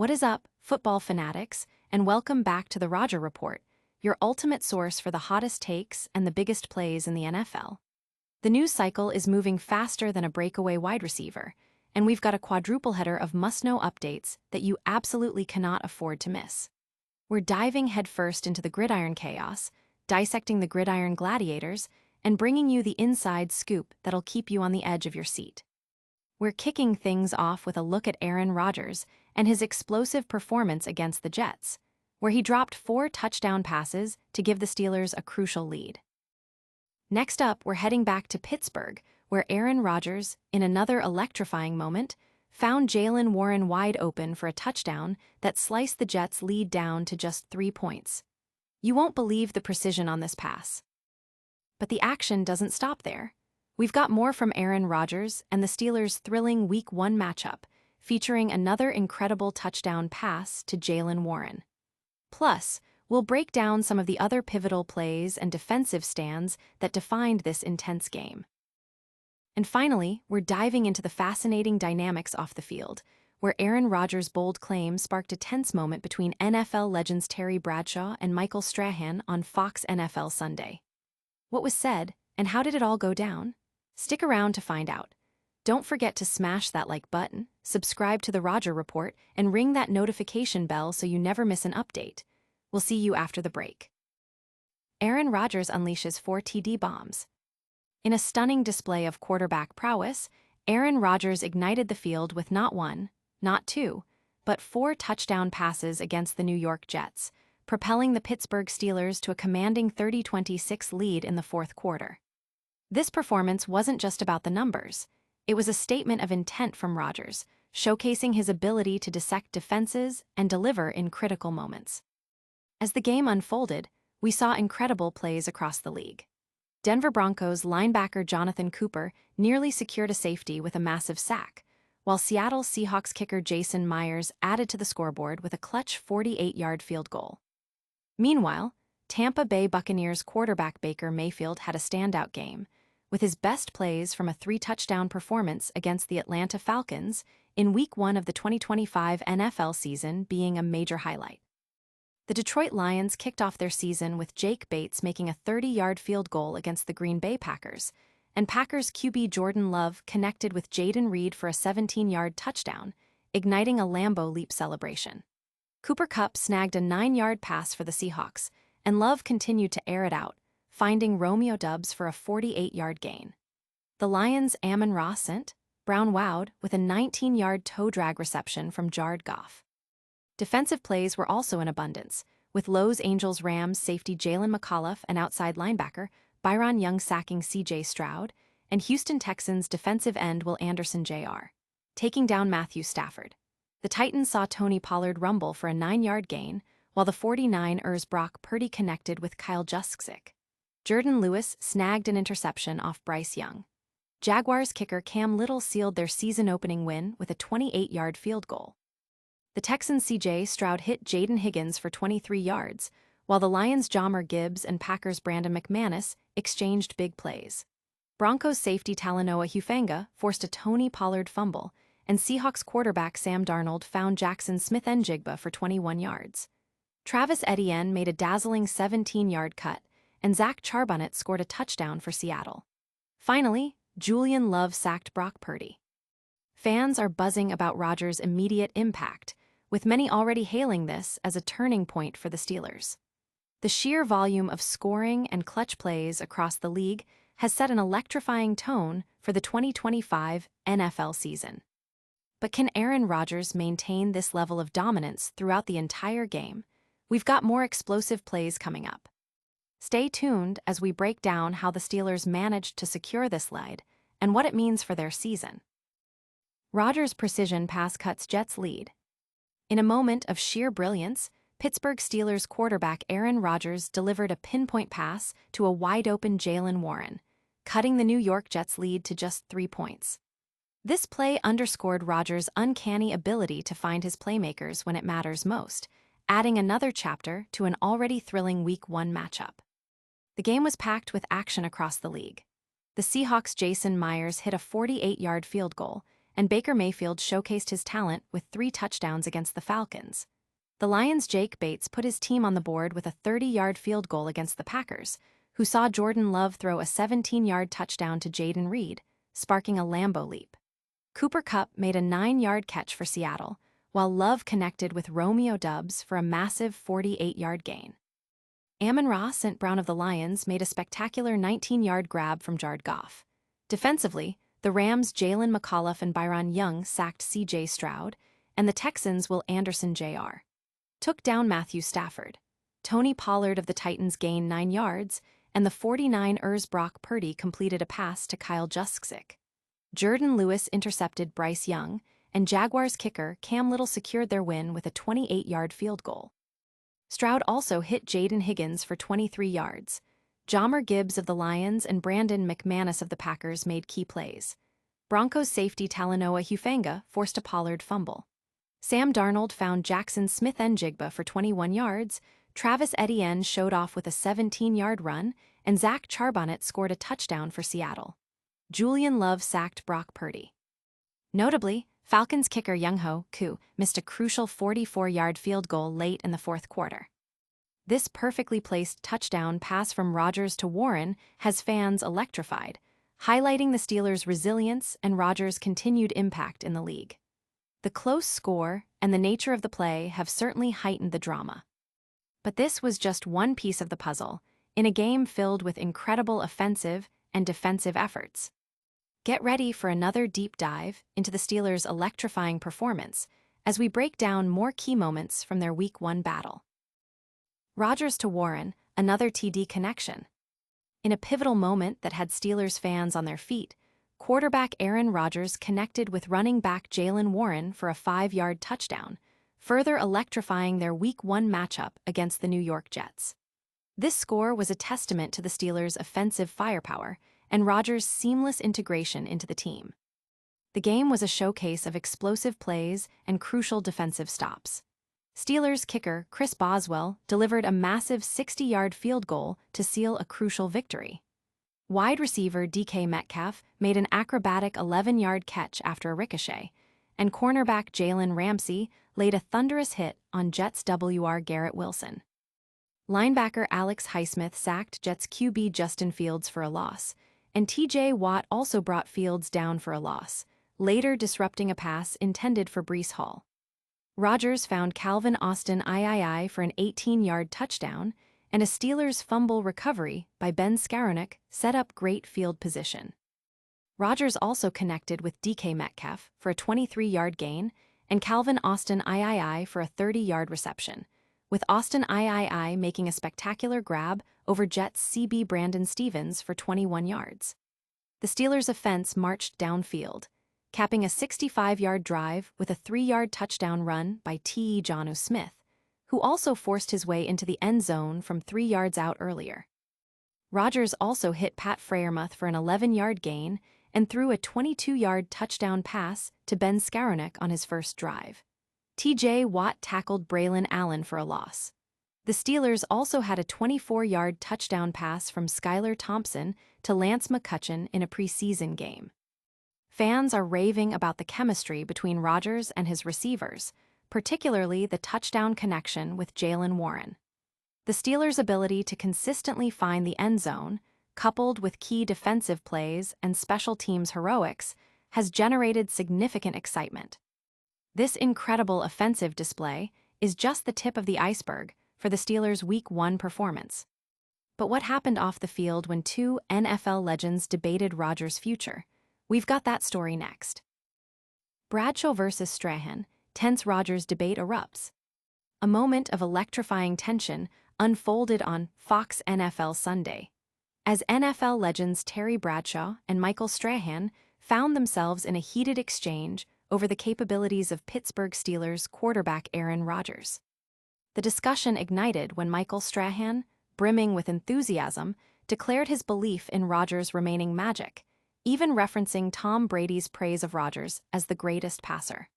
What is up, football fanatics, and welcome back to the Rodgers Report, your ultimate source for the hottest takes and the biggest plays in the NFL. The news cycle is moving faster than a breakaway wide receiver, and we've got a quadruple header of must-know updates that you absolutely cannot afford to miss. We're diving headfirst into the gridiron chaos, dissecting the gridiron gladiators, and bringing you the inside scoop that'll keep you on the edge of your seat. We're kicking things off with a look at Aaron Rodgers and his explosive performance against the Jets, where he dropped 4 touchdown passes to give the Steelers a crucial lead. Next up, we're heading back to Pittsburgh, where Aaron Rodgers, in another electrifying moment, found Jaylen Warren wide open for a touchdown that sliced the Jets' lead down to just 3 points. You won't believe the precision on this pass. But the action doesn't stop there. We've got more from Aaron Rodgers and the Steelers' thrilling Week 1 matchup, featuring another incredible touchdown pass to Jaylen Warren. Plus, we'll break down some of the other pivotal plays and defensive stands that defined this intense game. And finally, we're diving into the fascinating dynamics off the field, where Aaron Rodgers' bold claim sparked a tense moment between NFL legends Terry Bradshaw and Michael Strahan on Fox NFL Sunday. What was said, and how did it all go down? Stick around to find out. Don't forget to smash that like button, subscribe to the Rodgers Report, and ring that notification bell so you never miss an update. We'll see you after the break. Aaron Rodgers unleashes 4 TD bombs. In a stunning display of quarterback prowess, Aaron Rodgers ignited the field with not 1, not 2, but 4 touchdown passes against the New York Jets, propelling the Pittsburgh Steelers to a commanding 30-26 lead in the fourth quarter. This performance wasn't just about the numbers. It was a statement of intent from Rodgers, showcasing his ability to dissect defenses and deliver in critical moments. As the game unfolded, we saw incredible plays across the league. Denver Broncos linebacker Jonathan Cooper nearly secured a safety with a massive sack, while Seattle Seahawks kicker Jason Myers added to the scoreboard with a clutch 48-yard field goal. Meanwhile, Tampa Bay Buccaneers quarterback Baker Mayfield had a standout game, with his best plays from a 3-touchdown performance against the Atlanta Falcons in Week 1 of the 2025 NFL season being a major highlight. The Detroit Lions kicked off their season with Jake Bates making a 30-yard field goal against the Green Bay Packers, and Packers QB Jordan Love connected with Jaden Reed for a 17-yard touchdown, igniting a Lambeau Leap celebration. Cooper Kupp snagged a 9-yard pass for the Seahawks, and Love continued to air it out, finding Romeo Doubs for a 48-yard gain. The Lions' Amon-Ra St. Brown wowed with a 19-yard toe drag reception from Jared Goff. Defensive plays were also in abundance, with Los Angeles Rams safety Jalen McAuliffe and outside linebacker Byron Young sacking C.J. Stroud, and Houston Texans defensive end Will Anderson Jr. taking down Matthew Stafford. The Titans saw Tony Pollard rumble for a 9-yard gain, while the 49ers Brock Purdy connected with Kyle Juszczyk. Jordan Lewis snagged an interception off Bryce Young. Jaguars kicker Cam Little sealed their season-opening win with a 28-yard field goal. The Texans' C.J. Stroud hit Jaden Higgins for 23 yards, while the Lions' Jahmyr Gibbs and Packers' Brandon McManus exchanged big plays. Broncos safety Talanoa Hufanga forced a Tony Pollard fumble, and Seahawks quarterback Sam Darnold found Jackson Smith-Njigba for 21 yards. Travis Etienne made a dazzling 17-yard cut, and Zach Charbonnet scored a touchdown for Seattle. Finally, Julian Love sacked Brock Purdy. Fans are buzzing about Rodgers' immediate impact, with many already hailing this as a turning point for the Steelers. The sheer volume of scoring and clutch plays across the league has set an electrifying tone for the 2025 NFL season. But can Aaron Rodgers maintain this level of dominance throughout the entire game? We've got more explosive plays coming up. Stay tuned as we break down how the Steelers managed to secure this lead and what it means for their season. Rodgers' precision pass cuts Jets' lead. In a moment of sheer brilliance, Pittsburgh Steelers quarterback Aaron Rodgers delivered a pinpoint pass to a wide-open Jaylen Warren, cutting the New York Jets' lead to just 3 points. This play underscored Rodgers' uncanny ability to find his playmakers when it matters most, adding another chapter to an already thrilling Week 1 matchup. The game was packed with action across the league. The Seahawks' Jason Myers hit a 48-yard field goal, and Baker Mayfield showcased his talent with 3 touchdowns against the Falcons. The Lions' Jake Bates put his team on the board with a 30-yard field goal against the Packers, who saw Jordan Love throw a 17-yard touchdown to Jayden Reed, sparking a Lambeau leap. Cooper Kupp made a 9-yard catch for Seattle, while Love connected with Romeo Doubs for a massive 48-yard gain. Amon-Ra St. Brown of the Lions made a spectacular 19-yard grab from Jared Goff. Defensively, the Rams' Jalen McAuliffe and Byron Young sacked C.J. Stroud, and the Texans' Will Anderson Jr. took down Matthew Stafford. Tony Pollard of the Titans gained 9 yards, and the 49ers' Brock Purdy completed a pass to Kyle Juszczyk. Jordan Lewis intercepted Bryce Young, and Jaguars kicker Cam Little secured their win with a 28-yard field goal. Stroud also hit Jaden Higgins for 23 yards. Jahmyr Gibbs of the Lions and Brandon McManus of the Packers made key plays. Broncos safety Talanoa Hufanga forced a Pollard fumble. Sam Darnold found Jackson Smith-Njigba for 21 yards, Travis Etienne showed off with a 17-yard run, and Zach Charbonnet scored a touchdown for Seattle. Julian Love sacked Brock Purdy. Notably, Falcons kicker Younghoe Koo missed a crucial 44-yard field goal late in the fourth quarter. This perfectly placed touchdown pass from Rodgers to Warren has fans electrified, highlighting the Steelers' resilience and Rodgers' continued impact in the league. The close score and the nature of the play have certainly heightened the drama. But this was just one piece of the puzzle, in a game filled with incredible offensive and defensive efforts. Get ready for another deep dive into the Steelers' electrifying performance as we break down more key moments from their Week 1 battle. Rodgers to Warren, another TD connection. In a pivotal moment that had Steelers fans on their feet, quarterback Aaron Rodgers connected with running back Jaylen Warren for a 5-yard touchdown, further electrifying their Week 1 matchup against the New York Jets. This score was a testament to the Steelers' offensive firepower and Rodgers' seamless integration into the team. The game was a showcase of explosive plays and crucial defensive stops. Steelers kicker Chris Boswell delivered a massive 60-yard field goal to seal a crucial victory. Wide receiver DK Metcalf made an acrobatic 11-yard catch after a ricochet, and cornerback Jalen Ramsey laid a thunderous hit on Jets WR Garrett Wilson. Linebacker Alex Highsmith sacked Jets QB Justin Fields for a loss, and T.J. Watt also brought Fields down for a loss, later disrupting a pass intended for Breece Hall. Rodgers found Calvin Austin III for an 18-yard touchdown, and a Steelers fumble recovery by Ben Skowronek set up great field position. Rodgers also connected with DK Metcalf for a 23-yard gain and Calvin Austin III for a 30-yard reception, with Austin III making a spectacular grab over Jets CB Brandon Stevens for 21 yards. The Steelers' offense marched downfield, capping a 65-yard drive with a 3-yard touchdown run by T.E. Jonnu Smith, who also forced his way into the end zone from 3 yards out earlier. Rodgers also hit Pat Freiermuth for an 11-yard gain and threw a 22-yard touchdown pass to Ben Skowronek on his first drive. T.J. Watt tackled Braylon Allen for a loss. The Steelers also had a 24-yard touchdown pass from Skylar Thompson to Lance McCutcheon in a preseason game. Fans are raving about the chemistry between Rodgers and his receivers, particularly the touchdown connection with Jaylen Warren. The Steelers' ability to consistently find the end zone, coupled with key defensive plays and special teams heroics, has generated significant excitement. This incredible offensive display is just the tip of the iceberg for the Steelers' Week 1 performance. But what happened off the field when two NFL legends debated Rodgers' future? We've got that story next. Bradshaw versus Strahan, tense Rodgers debate erupts. A moment of electrifying tension unfolded on Fox NFL Sunday, as NFL legends Terry Bradshaw and Michael Strahan found themselves in a heated exchange over the capabilities of Pittsburgh Steelers quarterback Aaron Rodgers. The discussion ignited when Michael Strahan, brimming with enthusiasm, declared his belief in Rodgers' remaining magic, even referencing Tom Brady's praise of Rodgers as the greatest passer.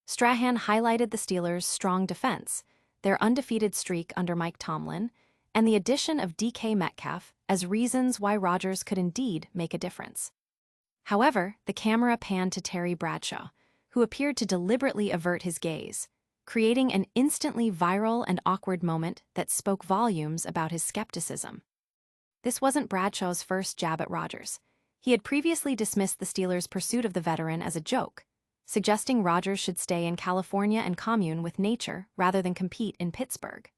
Strahan highlighted the Steelers' strong defense, their undefeated streak under Mike Tomlin, and the addition of DK Metcalf as reasons why Rodgers could indeed make a difference. However, the camera panned to Terry Bradshaw, who appeared to deliberately avert his gaze, creating an instantly viral and awkward moment that spoke volumes about his skepticism. This wasn't Bradshaw's first jab at Rodgers. He had previously dismissed the Steelers' pursuit of the veteran as a joke, suggesting Rodgers should stay in California and commune with nature rather than compete in Pittsburgh.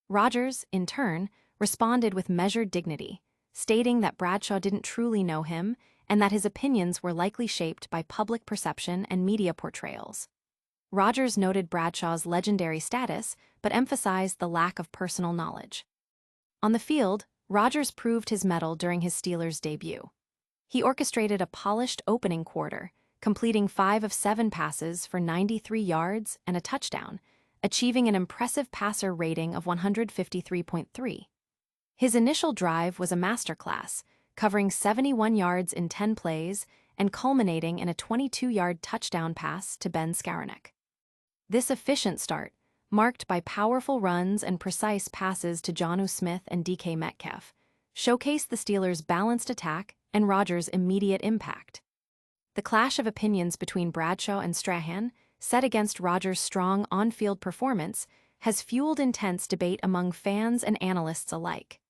Rodgers, in turn, responded with measured dignity, stating that Bradshaw didn't truly know him and that his opinions were likely shaped by public perception and media portrayals. Rodgers noted Bradshaw's legendary status but emphasized the lack of personal knowledge. On the field, Rodgers proved his mettle during his Steelers debut. He orchestrated a polished opening quarter, completing 5 of 7 passes for 93 yards and a touchdown, achieving an impressive passer rating of 153.3. His initial drive was a masterclass, covering 71 yards in 10 plays and culminating in a 22-yard touchdown pass to Ben Skowronek. This efficient start, marked by powerful runs and precise passes to Jonnu Smith and DK Metcalf, showcased the Steelers' balanced attack and Rodgers' immediate impact. The clash of opinions between Bradshaw and Strahan, set against Rodgers' strong on-field performance, has fueled intense debate among fans and analysts alike.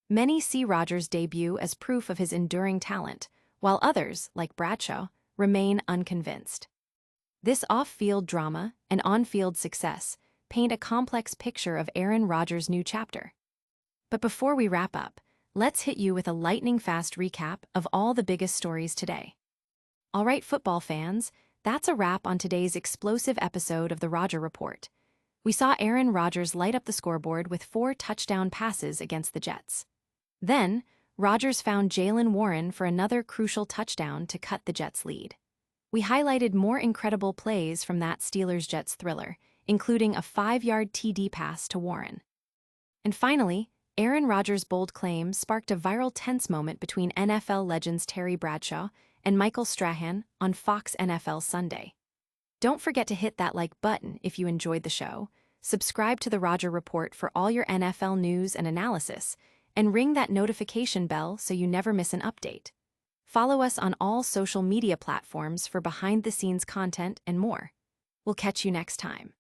Many see Rodgers' debut as proof of his enduring talent, while others, like Bradshaw, remain unconvinced. This off-field drama and on-field success paint a complex picture of Aaron Rodgers' new chapter. But before we wrap up, let's hit you with a lightning-fast recap of all the biggest stories today. All right, football fans, that's a wrap on today's explosive episode of the Rodger Report. We saw Aaron Rodgers light up the scoreboard with 4 touchdown passes against the Jets. Then, Rodgers found Jaylen Warren for another crucial touchdown to cut the Jets' lead. We highlighted more incredible plays from that Steelers-Jets thriller, including a 5-yard TD pass to Warren. And finally, Aaron Rodgers' bold claim sparked a viral tense moment between NFL legends Terry Bradshaw and Michael Strahan on Fox NFL Sunday. Don't forget to hit that like button if you enjoyed the show, subscribe to the Rodger Report for all your NFL news and analysis, and ring that notification bell so you never miss an update. Follow us on all social media platforms for behind-the-scenes content and more. We'll catch you next time.